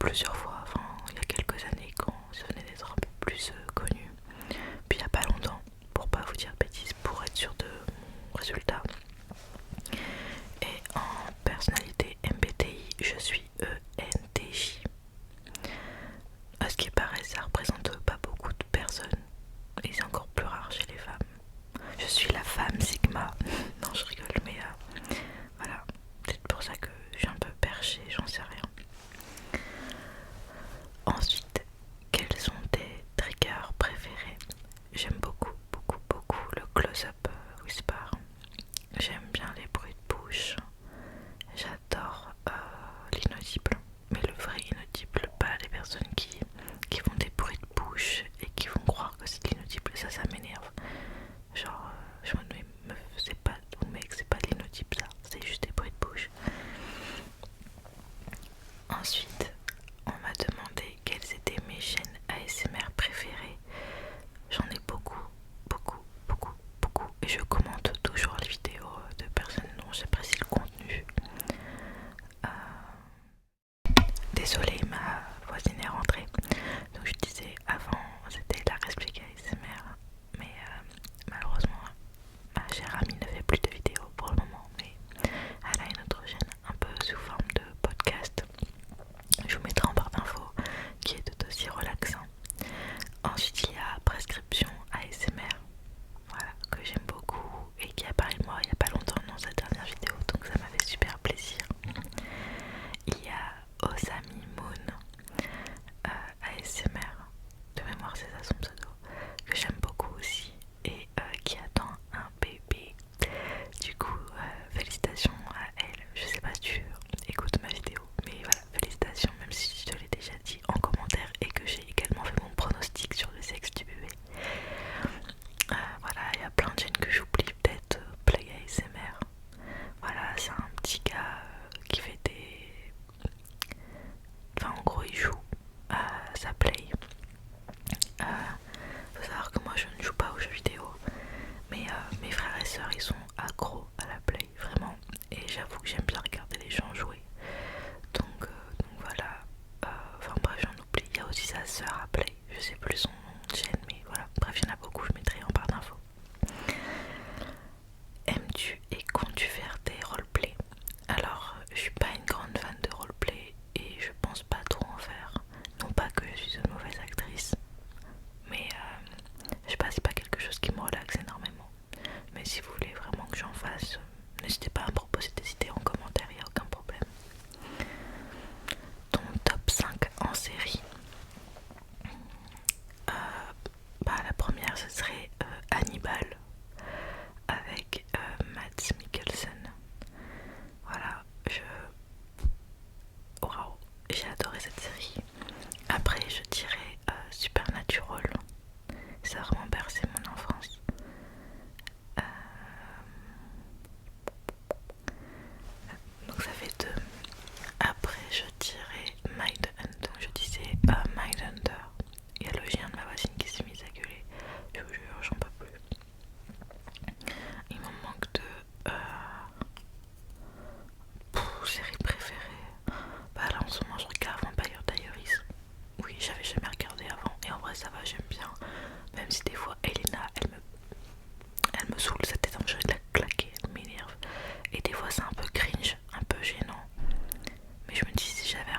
plusieurs fois, enfin il y a quelques années quand ça venait d'être un peu plus connu. Puis il y a pas longtemps, pour pas vous dire de bêtises, pour être sûr de mon résultat. Et en personnalité MBTI, je suis ENTJ. À ce qui paraît, ça représente pas beaucoup de personnes et c'est encore plus rare chez les femmes. Je suis la femme Sigma. Non, je rigole, mais voilà. Peut-être pour ça que je suis un peu perchée, j'en sais rien. Ensuite, quels sont tes triggers préférés? J'aime beaucoup, beaucoup, beaucoup le close-up whisper. J'aime bien les bruits de bouche. J'adore l'inaudible, mais le vrai inaudible, pas les personnes qui font des bruits de bouche et qui vont croire que c'est de l'inaudible. Ça m'énerve. Genre, je me dis, meuf, c'est pas, ou mec, c'est pas de l'inaudible ça, c'est juste des bruits de bouche. Ensuite, on m'a demandé quelles étaient mes chaînes ASMR préférées. J'en ai beaucoup, beaucoup, beaucoup, beaucoup. Et je commente toujours les vidéos de personnes dont j'apprécie le contenu. Désolée, ma voisine est rentrée. Donc je disais avant, c'était la Resplique ASMR. Mais malheureusement, ma chère amie ne fait plus de vidéos pour le moment. Mais elle a une autre chaîne un peu sous forme de podcast. Je vous mettrai en barre d'infos qui est tout aussi relaxant. Ensuite, il y a Prescription ASMR. Voilà, que j'aime beaucoup et qui a parlé de moi il n'y a pas longtemps dans sa dernière vidéo. Donc ça m'a fait super plaisir. Il y a Osami Moon ASMR, de mémoire c'est ça son pseudo, que j'aime beaucoup aussi et qui attend un bébé. Du coup, félicitations à elle. Je sais pas si tu écoutes ma vidéo, mais voilà, félicitations, même si je te l'ai déjà dit en commentaire et que j'ai également fait mon pronostic sur le sexe du bébé. Voilà, il y a plein de chaînes que j'oublie, peut-être Play ASMR. Voilà, c'est un petit gars qui fait des... Enfin, en gros, il joue à sa Play. Faut savoir que moi, je ne joue pas aux jeux vidéo, mais mes frères et sœurs, ils sont accros à la Play, vraiment. Et j'avoue que j'aime bien regarder les gens jouer. Donc voilà. Enfin bref, j'en oublie. Il y a aussi sa sœur à Play. Je sais plus son nom de chaîne, mais voilà. Bref, il y en a beaucoup, je mettrai en barre d'infos. Aimes-tu et comptes-tu faire des roleplays? Alors, je suis pas une grande fan de roleplay et je pense pas trop en faire. Non pas que je suis une mauvaise actrice, mais je sais pas, c'est pas quelque chose qui me relaxe énormément. Mais si vous voulez vraiment que j'en fasse, n'hésitez pas à me proposer des idées en commentaire, il n'y a aucun problème. Ton top 5 en série. La première ce serait Hannibal avec Mads Mikkelsen. Voilà, waouh, j'ai adoré cette série. Après je dirais Supernatural. Ça a vraiment bercé mon enfance. Donc ça fait deux. Après je dirais Mindhunter. Je disais Mindhunter. Il y a le chien de ma voisine qui s'est mise à gueuler. Je vous jure, j'en peux plus. Il m'en manque de série préférée. Bah là en ce moment je regarde Vampire Diaries. Oui, j'avais jamais regardé avant et en vrai ça va, j'aime bien. Même si des fois Elena elle me saoule, sa tête, j'ai envie de la claquer, elle m'énerve. Et des fois c'est un peu cringe, un peu gênant. Mais je me dis si j'avais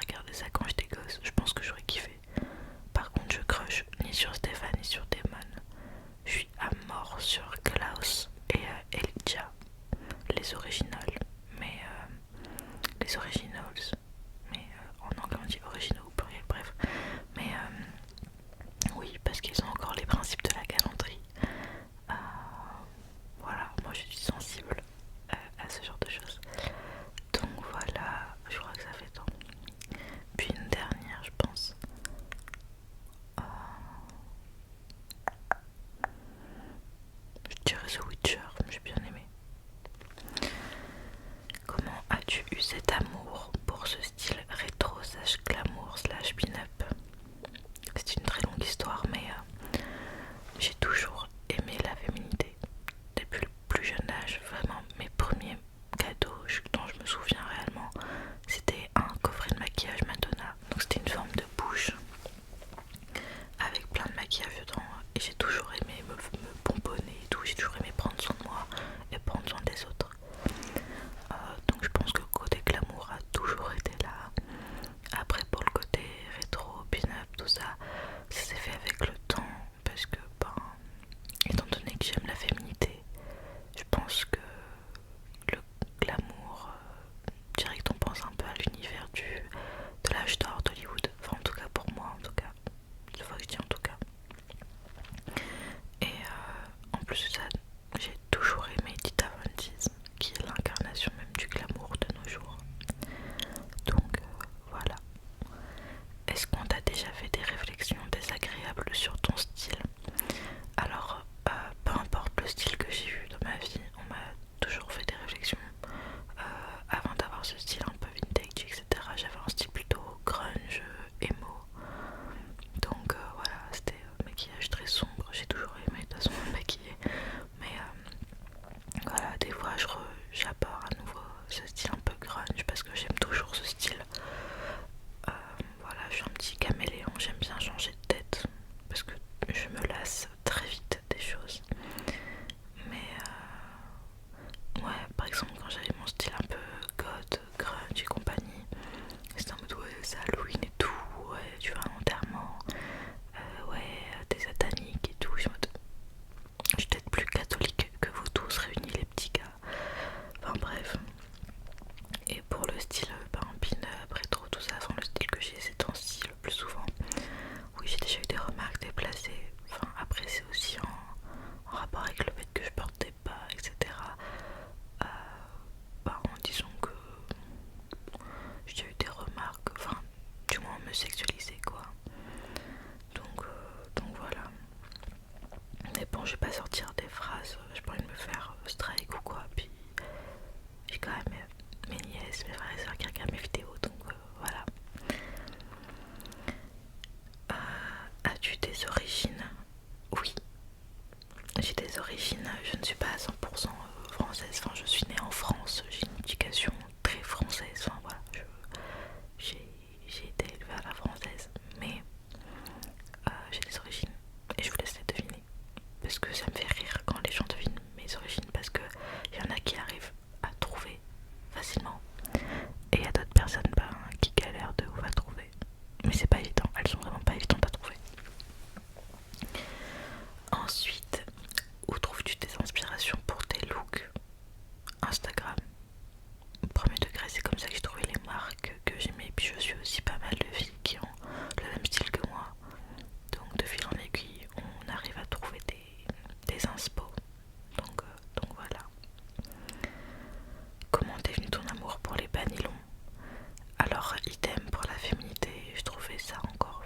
Alors idem pour la féminité, je trouvais ça encore...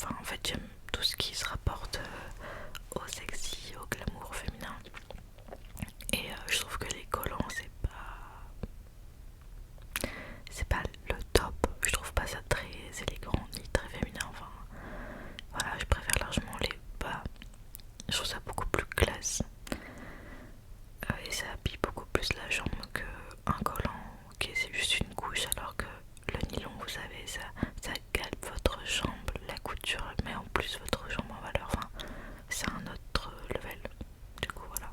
Enfin en fait j'aime tout ce qui se rapporte au sexy, au glamour féminin. Et je trouve que les collants c'est pas le top. Je trouve pas ça très élégant ni très féminin. Enfin voilà, je préfère largement les bas. Je trouve ça beaucoup plus classe. Et ça habille beaucoup plus la jambe qu'un collant. Ok, c'est juste une couche, alors que le nylon, vous savez, ça galbe votre jambe, la couture met en plus votre jambe en valeur. Enfin, c'est un autre level. Du coup, voilà.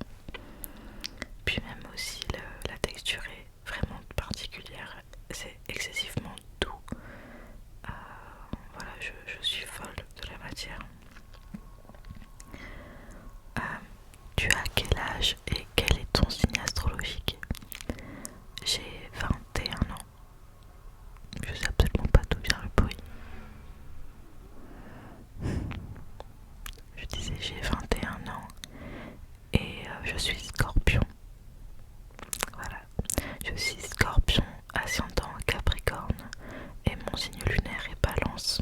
Puis même aussi, la texture est vraiment particulière. C'est excessivement doux. Voilà, je suis folle de la matière. Tu as quel âge et quel est ton signe astrologique? J'ai 21 ans. Je sais absolument pas d'où vient le bruit. Je disais j'ai 21 ans et je suis scorpion. Voilà. Je suis scorpion, ascendant Capricorne et mon signe lunaire est Balance.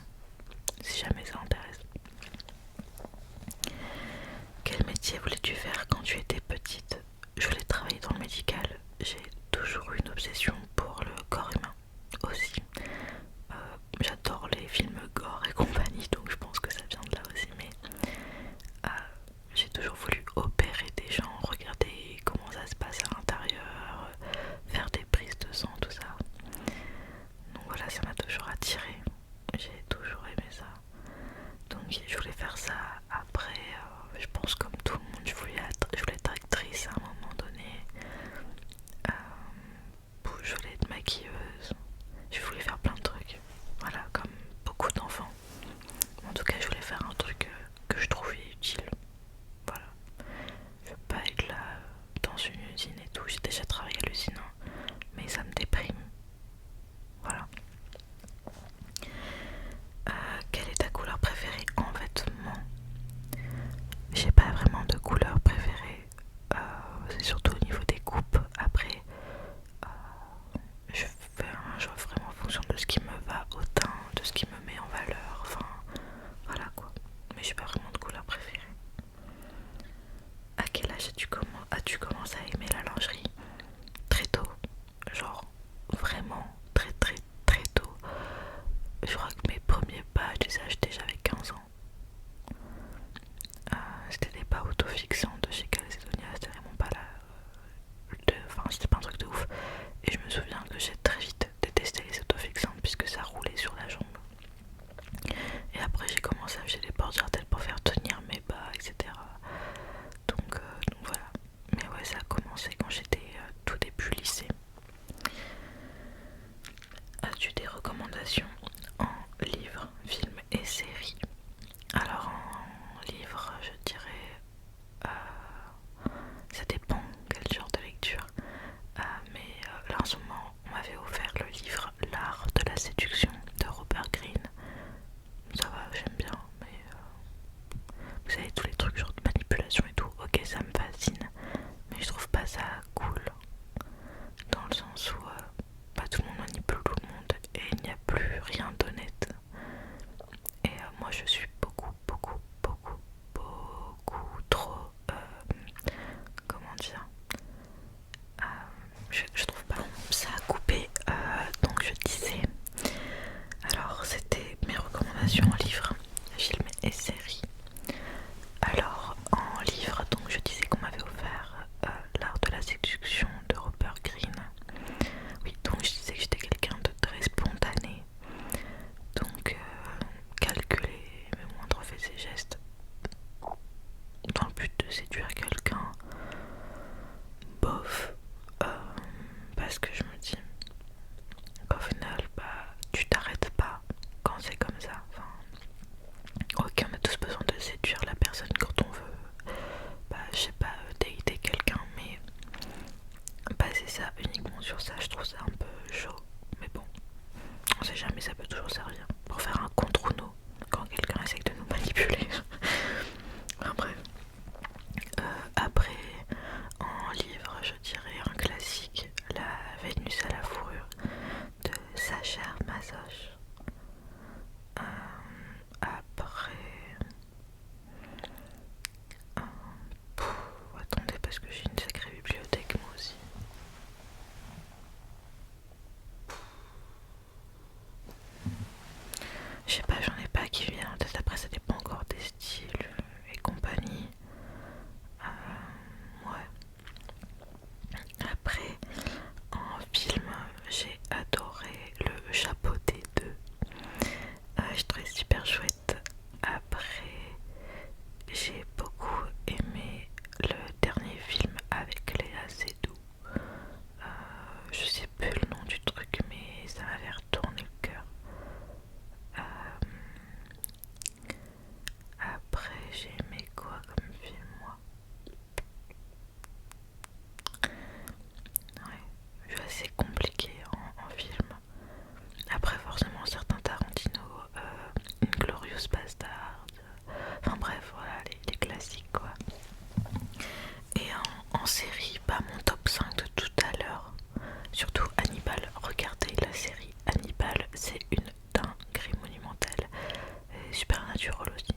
Si jamais ça intéresse. Quel métier voulais-tu faire quand tu étais petite? Je voulais travailler dans le médical. J'ai toujours eu une obsession pour le corps humain aussi. J'adore les films gore et compagnie, donc je pense que ça vient de là aussi. Mais j'ai toujours voulu opérer des gens, regarder comment ça se passe à l'intérieur, faire des prises de sang, tout ça. Donc voilà, ça m'a toujours attirée. J'ai toujours aimé ça. Donc je voulais faire ça. Après, je pense comme tout le monde, je voulais être actrice à un moment donné. Je voulais être maquilleuse. Je voulais faire plein de trucs. Voilà, comme beaucoup d'enfants. En tout cas, je voulais faire un truc que je trouvais utile. Voilà. Je veux pas être là dans une usine et tout. J'ai déjà travaillé à l'usine, hein, mais ça me déprime. Voilà. Quelle est ta couleur préférée en vêtements? J'ai pas vraiment de couleur préférée. C'est surtout au niveau des coupes. Après, je fais un choix vraiment en fonction de ce qui me va au teint, de ce qui me met en valeur. Enfin, voilà quoi. Mais j'ai pas vraiment de couleur préférée. À quel âge as-tu commencé à aimer la lingerie? Très tôt. Genre, vraiment très très très tôt. Je crois que mes premiers pas, je les ai achetés, j'avais 15 ans. C'était des pas autofixants de chez Calzedonia, c'était vraiment pas enfin, c'était pas un truc de ouf. Et je me souviens que j'ai très vite détesté les autofixants puisque ça roulait sur la jambe. Et après, j'ai commencé à acheter des porte-jartelles pour faire tenir mes bas, etc. Donc voilà. Mais ouais, ça a commencé quand j'étais tout début lycée. As-tu des recommandations en livres, films et séries? Alors en livre, je dirais ça dépend quel genre de lecture. Mais là en ce moment, on m'avait offert le livre L'art de la séduction de Robert Greene. Ça va, j'aime bien, mais vous savez, tous les trucs genre de manipulation et tout, ok, ça me fascine, mais je trouve pas ça cool. Dans le sens où tout le monde manipule tout le monde et il n'y a plus sache. Après... attendez, parce que j'ai une sacrée bibliothèque moi aussi. Je sais pas, j'en ai pas qui viennent en tête. Après, ça dépend encore des styles et compagnie. Ouais. Après, en film, j'ai adoré Le Chapeau des deux. Je trouvais super chouette. Après, j'ai beaucoup aimé le dernier film avec Léa Seydoux. Je sais plus le nom du truc, mais ça m'avait retourné le cœur. Après, j'ai aimé quoi comme film, moi? Ouais, je suis assez compliqué en film. Après, forcément, certains Tarantino, Inglourious Bastard, enfin bref, voilà, les classiques quoi. Et en série, bah, mon top 5 de tout à l'heure, surtout Hannibal. Regardez la série Hannibal, c'est une dinguerie monumentale. Et Supernatural aussi.